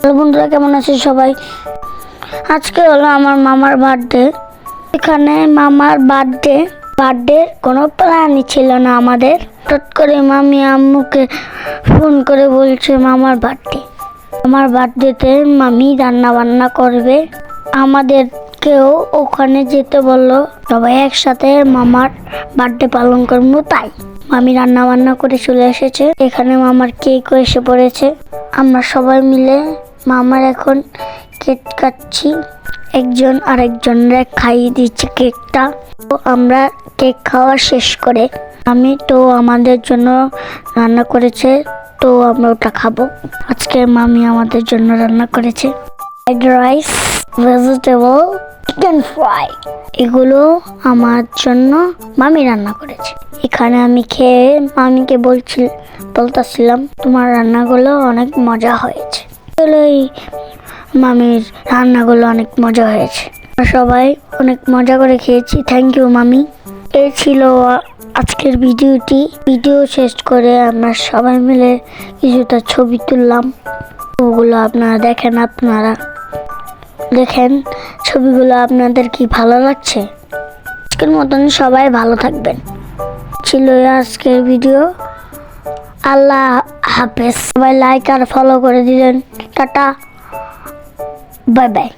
Hello বন্ধুরা, কেমন আছে সবাই? আজকে হলো আমার মামার বার্থডে। এখানে মামার বার্থডে কোনো প্ল্যানই ছিল না আমাদের। হঠাৎ করে মামি আম্মুকে ফোন করে বলছে আমার বার্থডেতে মামি রান্না বান্না করবে, আমাদেরকেও ওখানে যেতে বললো, সবাই একসাথে মামার বার্থডে পালন করবো। তাই মামি রান্না বান্না করে চলে এসেছে। এখানে মামার কেকও এসে পড়েছে। আমরা সবাই মিলে মামার এখন কেক কাটছি, একজন আরেকজনের খাইয়ে দিচ্ছি কেকটা। তো আমরা কেক খাওয়া শেষ করে আমি তো আমাদের জন্য রান্না করেছে, তো আমরা ওটা খাবো। আজকে মামি আমাদের জন্য রান্না করেছে fried rice, vegetable, chicken fry. এগুলো আমার জন্য মামি রান্না করেছে। এখানে আমি খেয়ে মামিকে বলতেছিলাম তোমার রান্নাগুলো অনেক মজা হয়েছে। এই মামির রান্নাগুলো অনেক মজা হয়েছে, সবাই অনেক মজা করে খেয়েছি। থ্যাংক ইউ মামি। এই ছিল আজকের ভিডিও শেষ করে আমরা সবাই মিলে কিছুটা ছবি তুললাম। ওগুলো আপনারা দেখেন ছবিগুলো আপনাদের কি ভালো লাগছে? আজকের মতন সবাই ভালো থাকবেন। ছিল আজকের ভিডিও। আল্লাহ হাফেজ। সবাই লাইক আর ফলো করে দিলেন। Tata, bye bye.